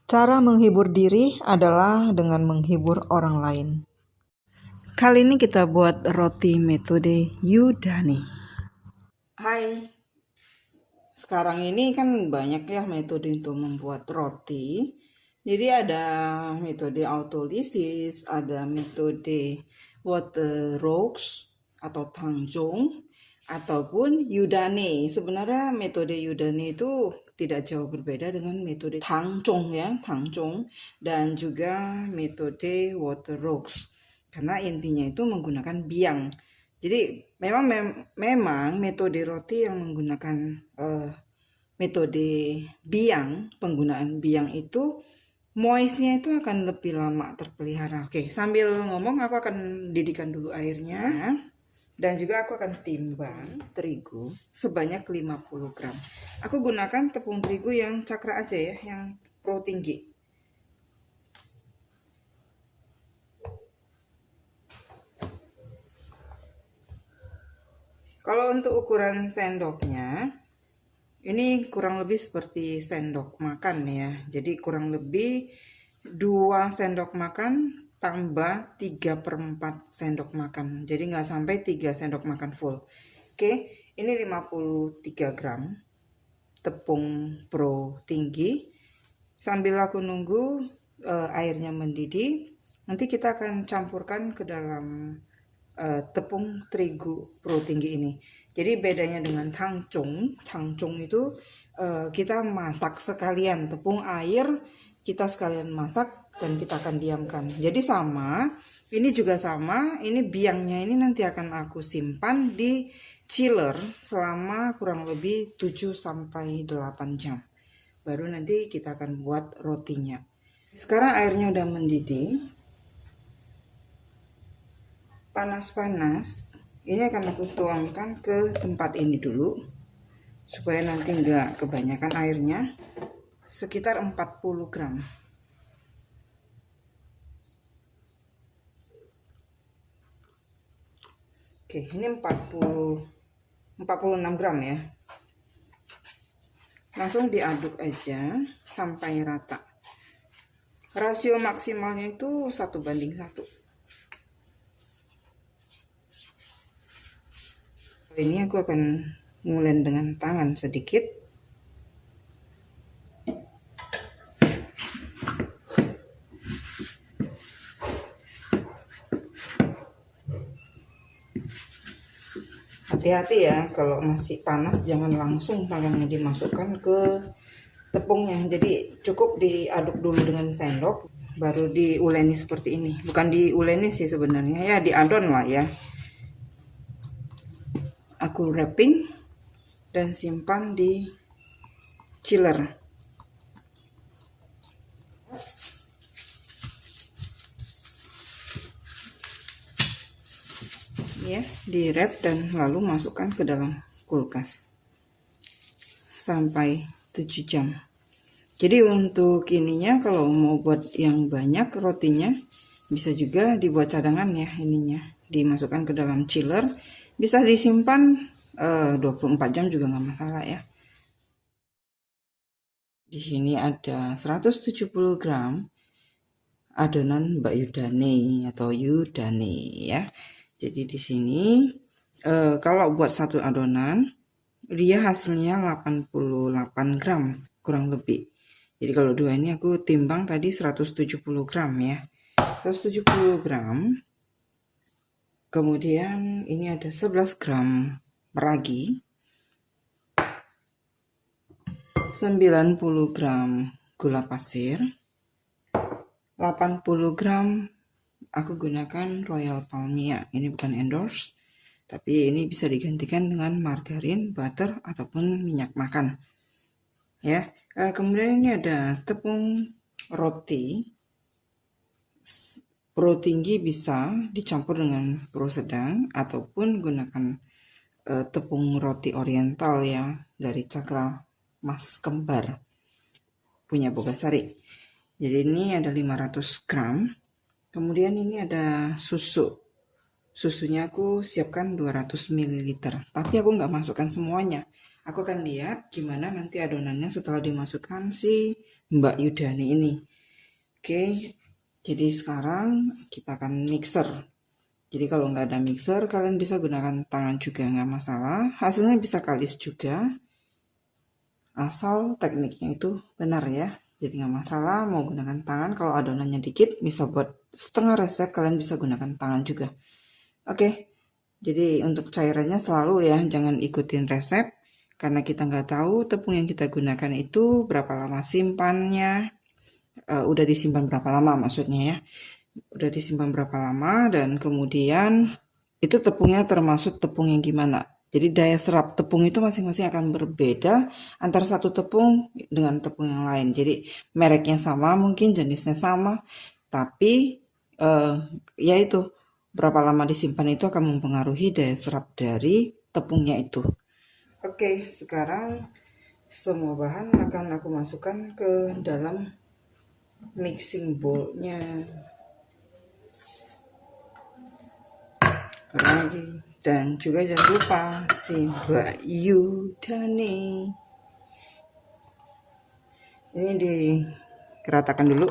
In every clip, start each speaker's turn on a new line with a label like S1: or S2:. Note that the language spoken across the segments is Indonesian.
S1: Cara menghibur diri adalah dengan menghibur orang lain. Kali ini kita buat roti metode Yudani. Hai, sekarang ini kan banyak ya metode untuk membuat roti. Jadi ada metode autolysis, ada metode water roast atau tangzhong, ataupun Yudani. Sebenarnya metode Yudani itu tidak jauh berbeda dengan metode tangzhong ya, tangzhong, dan juga metode water roast. Karena intinya itu menggunakan biang. Jadi memang metode roti yang menggunakan metode biang, penggunaan biang itu moistnya itu akan lebih lama terpelihara. Oke, sambil ngomong aku akan didihkan dulu airnya. Dan juga aku akan timbang terigu sebanyak 50 gram. Aku gunakan tepung terigu yang cakra aja ya, yang pro tinggi. Kalau untuk ukuran sendoknya, ini kurang lebih seperti sendok makan ya. Jadi kurang lebih 2 sendok makan tambah 3/4 sendok makan. Jadi nggak sampai 3 sendok makan full. Oke, ini 53 gram tepung pro tinggi. Sambil aku nunggu airnya mendidih, nanti kita akan campurkan ke dalam tepung terigu pro tinggi ini. Jadi bedanya dengan tangzhong, tangzhong itu kita masak sekalian, tepung air kita sekalian masak dan kita akan diamkan. Jadi sama, ini juga sama, ini biangnya ini nanti akan aku simpan di chiller selama kurang lebih 7-8 jam. Baru nanti kita akan buat rotinya. Sekarang airnya udah mendidih. Panas-panas, ini akan aku tuangkan ke tempat ini dulu supaya nanti enggak kebanyakan airnya, sekitar 40 gram. Oke, ini 46 gram ya. Langsung diaduk aja sampai rata. Rasio maksimalnya itu 1:1. Ini aku akan ngulen dengan tangan sedikit. Hati-hati ya, kalau masih panas jangan langsung tangannya dimasukkan ke tepungnya. Jadi cukup diaduk dulu dengan sendok, baru diuleni seperti ini. Bukan diuleni sih sebenarnya, ya diadon lah ya. Aku wrapping dan simpan di chiller. Ya, di wrap dan lalu masukkan ke dalam kulkas sampai 7 jam. Jadi untuk ininya kalau mau buat yang banyak rotinya bisa juga dibuat cadangan ya, ininya dimasukkan ke dalam chiller, bisa disimpan 24 jam juga nggak masalah ya. Di sini ada 170 gram adonan Mbak Yudani atau Yudani ya. Jadi di sini kalau buat satu adonan dia hasilnya 88 gram kurang lebih. Jadi kalau dua ini aku timbang tadi 170 gram ya. 170 gram. Kemudian ini ada 11 gram ragi. 90 gram gula pasir. 80 gram aku gunakan Royal Palmia. Ini bukan endorse, tapi ini bisa digantikan dengan margarin, butter, ataupun minyak makan. Ya, kemudian ini ada tepung roti. Pro tinggi bisa dicampur dengan pro sedang ataupun gunakan tepung roti oriental ya dari Cakra Mas Kembar punya Bogasari. Jadi ini ada 500 gram. Kemudian ini ada susu. Susunya aku siapkan 200 ml. Tapi aku nggak masukkan semuanya. Aku akan lihat gimana nanti adonannya setelah dimasukkan si Mbak Yudani ini. Oke, jadi sekarang kita akan mixer. Jadi kalau nggak ada mixer, kalian bisa gunakan tangan juga, nggak masalah. Hasilnya bisa kalis juga, asal tekniknya itu benar ya. Jadi nggak masalah mau gunakan tangan. Kalau adonannya dikit, bisa buat setengah resep, kalian bisa gunakan tangan juga. Oke, jadi untuk cairannya selalu ya, jangan ikutin resep. Karena kita nggak tahu tepung yang kita gunakan itu berapa lama simpannya. Udah disimpan berapa lama maksudnya ya. Udah disimpan berapa lama dan kemudian itu tepungnya termasuk tepung yang gimana. Jadi daya serap tepung itu masing-masing akan berbeda antara satu tepung dengan tepung yang lain. Jadi mereknya sama, mungkin jenisnya sama, tapi ya itu berapa lama disimpan itu akan mempengaruhi daya serap dari tepungnya itu. Oke, sekarang semua bahan akan aku masukkan ke dalam mixing bowl-nya. Lagi dan juga jangan lupa si Mbak Yudani ini dikeratakan dulu.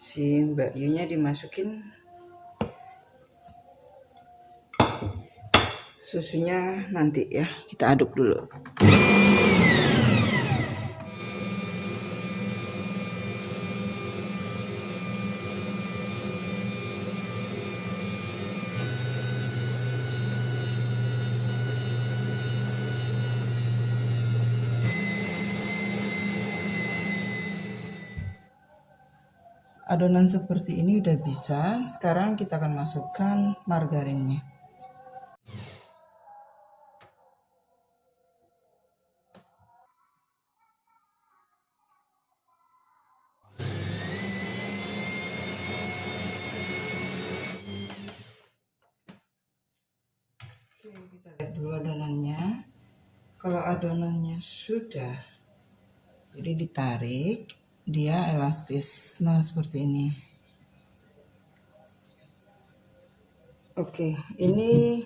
S1: Si Mbak Yunya dimasukin, susunya nanti ya, kita aduk dulu. Adonan seperti ini udah bisa. Sekarang kita akan masukkan margarinnya. Oke, kita lihat dulu adonannya. Kalau adonannya sudah, jadi ditarik, dia elastis. Nah, seperti ini. Oke, ini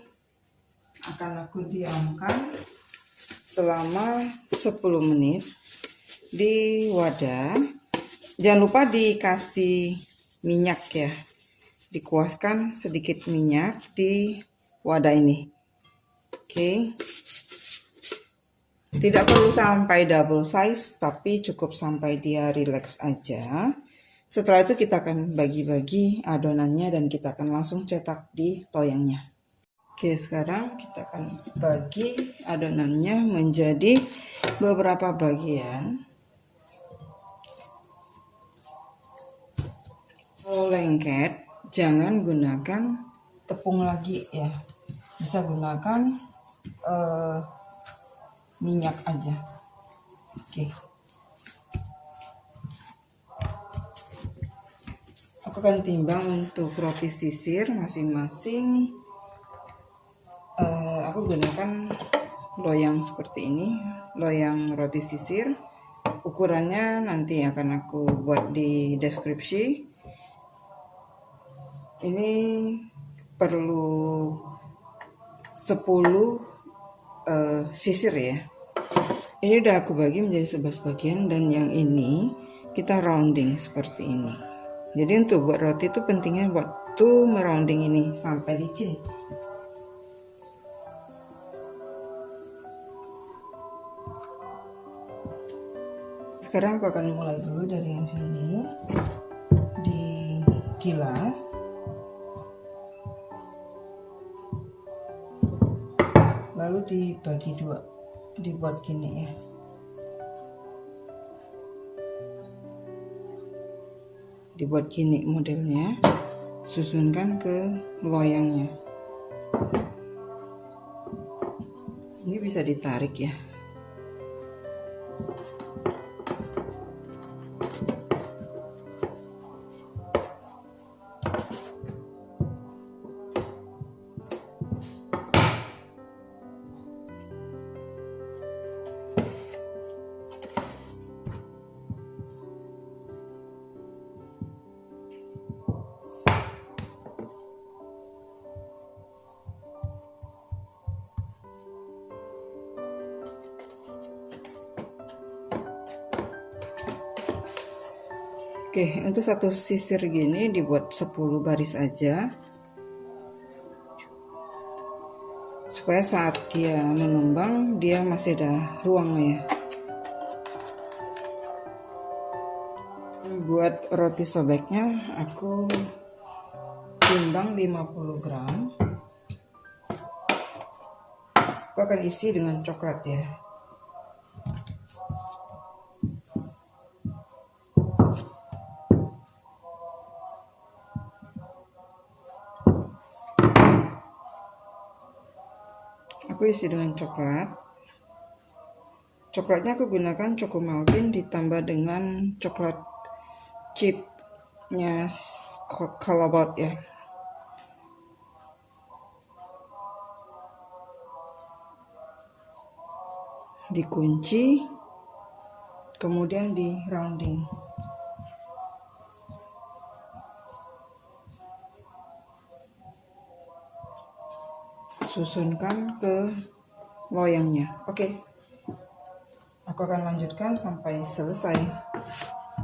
S1: akan aku diamkan selama 10 menit di wadah. Jangan lupa dikasih minyak ya. Dikuaskan sedikit minyak di wadah ini. Oke. Tidak perlu sampai double size, tapi cukup sampai dia relax aja. Setelah itu kita akan bagi-bagi adonannya dan kita akan langsung cetak di loyangnya. Oke, sekarang kita akan bagi adonannya menjadi beberapa bagian. Kalau lengket, jangan gunakan tepung lagi ya. Bisa gunakan minyak aja. Oke. Aku akan timbang untuk roti sisir masing-masing. Aku gunakan loyang seperti ini, loyang roti sisir. Ukurannya nanti akan aku buat di deskripsi. Ini perlu 10 sisir ya. Ini udah aku bagi menjadi 11 bagian dan yang ini kita rounding seperti ini. Jadi untuk buat roti itu pentingnya waktu merounding ini sampai licin. Sekarang aku akan mulai dulu dari yang sini, digilas. Lalu dibagi dua, dibuat gini ya. Dibuat gini modelnya, susunkan ke loyangnya. Ini bisa ditarik ya. Oke, untuk satu sisir gini dibuat 10 baris aja, supaya saat dia mengembang dia masih ada ruang ya. Buat roti sobeknya aku timbang 50 gram. Aku akan isi dengan coklat ya. Aku isi dengan coklat. Coklatnya aku gunakan Chocomaltin ditambah dengan coklat chipnya Callebaut ya. Dikunci, kemudian di rounding. Susunkan ke loyangnya. Oke, aku akan lanjutkan sampai selesai.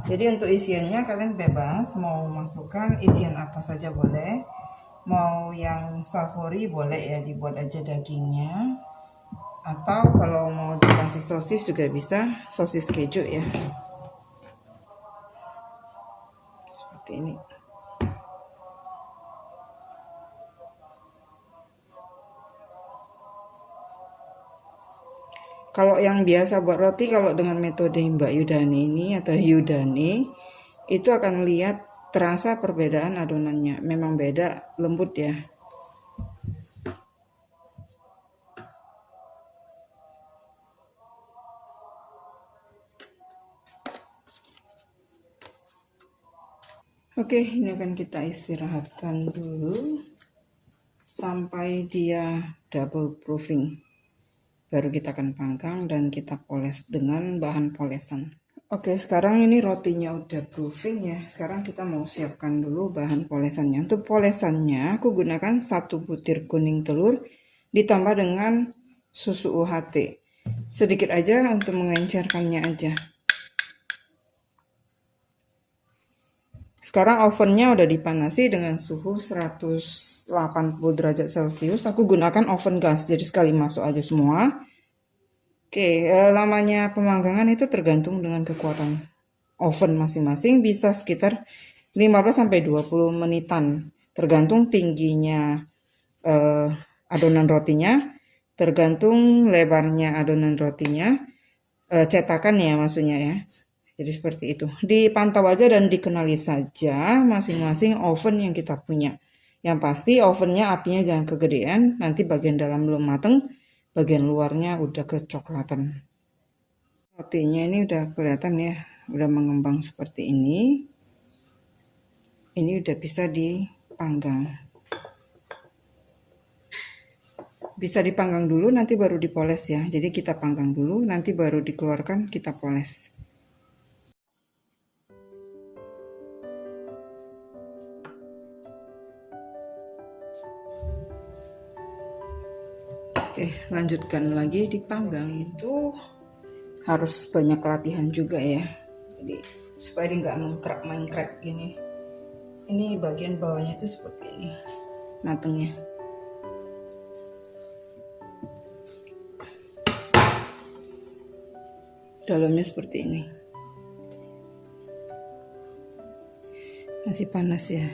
S1: Jadi untuk isiannya kalian bebas mau masukkan isian apa saja boleh. Mau yang savory boleh ya, dibuat aja dagingnya, atau kalau mau dikasih sosis juga bisa, sosis keju ya, seperti ini. Kalau yang biasa buat roti, kalau dengan metode Mbak Yudani ini atau Yudani, itu akan lihat terasa perbedaan adonannya. Memang beda, lembut ya. Oke, ini akan kita istirahatkan dulu sampai dia double proofing. Baru kita akan panggang dan kita poles dengan bahan polesan. Oke, sekarang ini rotinya udah proofing ya. Sekarang kita mau siapkan dulu bahan polesannya. Untuk polesannya aku gunakan 1 butir kuning telur ditambah dengan susu UHT. Sedikit aja untuk mengencerkannya aja. Sekarang ovennya udah dipanasi dengan suhu 180 derajat Celcius. Aku gunakan oven gas, jadi sekali masuk aja semua. Oke, lamanya pemanggangan itu tergantung dengan kekuatan oven masing-masing, bisa sekitar 15-20 menitan, tergantung tingginya adonan rotinya, tergantung lebarnya adonan rotinya, cetakan ya maksudnya ya. Jadi seperti itu. Dipantau aja dan dikenali saja masing-masing oven yang kita punya. Yang pasti ovennya apinya jangan kegedean, nanti bagian dalam belum mateng, bagian luarnya udah kecoklatan. Rotinya ini udah kelihatan ya, udah mengembang seperti ini. Ini udah bisa dipanggang. Bisa dipanggang dulu, nanti baru dipoles ya. Jadi kita panggang dulu, nanti baru dikeluarkan kita poles. Oke, lanjutkan lagi dipanggang. Itu harus banyak latihan juga ya. Jadi supaya dia nggak mengkrak gini. Ini bagian bawahnya itu seperti ini matangnya. Dalamnya seperti ini. Masih panas ya.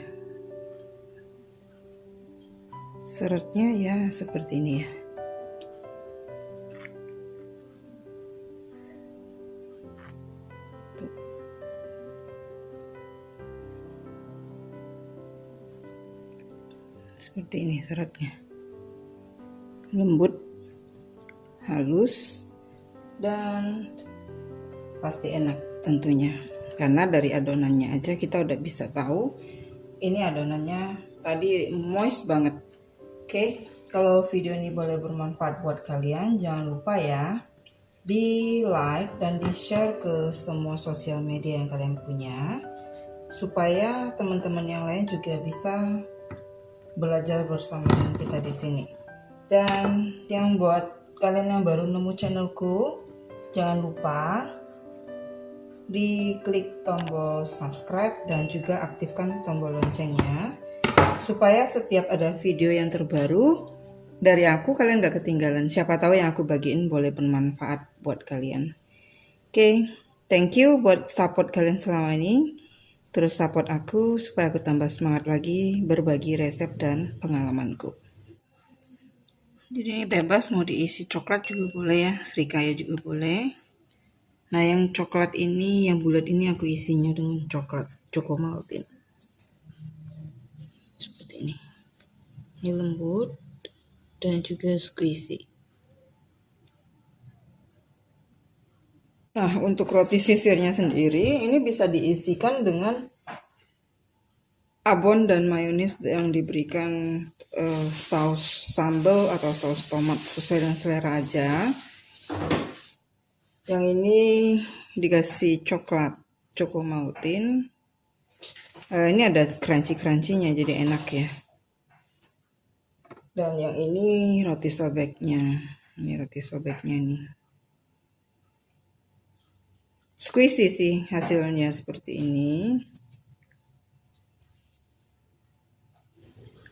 S1: Seretnya ya seperti ini ya. Seperti ini seratnya, lembut, halus, dan pasti enak tentunya, karena dari adonannya aja kita udah bisa tahu ini adonannya tadi moist banget. Oke, kalau video ini boleh bermanfaat buat kalian, jangan lupa ya di like dan di share ke semua sosial media yang kalian punya, supaya teman-teman yang lain juga bisa belajar bersama dengan kita di sini. Dan yang buat kalian yang baru nemu channelku, jangan lupa diklik tombol subscribe dan juga aktifkan tombol loncengnya supaya setiap ada video yang terbaru dari aku kalian gak ketinggalan. Siapa tahu yang aku bagiin boleh bermanfaat buat kalian. Oke, thank you buat support kalian selama ini. Terus support aku supaya aku tambah semangat lagi berbagi resep dan pengalamanku. Jadi ini bebas, mau diisi coklat juga boleh ya, serikaya juga boleh. Nah yang coklat ini, yang bulat ini aku isinya dengan coklat Chocomaltine. Seperti ini. Ini lembut dan juga squishy. Nah untuk roti sisirnya sendiri, ini bisa diisikan dengan abon dan mayonis yang diberikan saus sambal atau saus tomat sesuai dengan selera aja. Yang ini dikasih coklat Chocomaltine. Ini ada crunchy-crunchy-nya jadi enak ya. Dan yang ini roti sobeknya. Ini roti sobeknya nih. Squishy sih hasilnya seperti ini.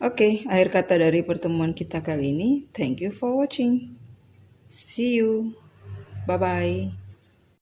S1: Oke, akhir kata dari pertemuan kita kali ini. Thank you for watching. See you. Bye-bye.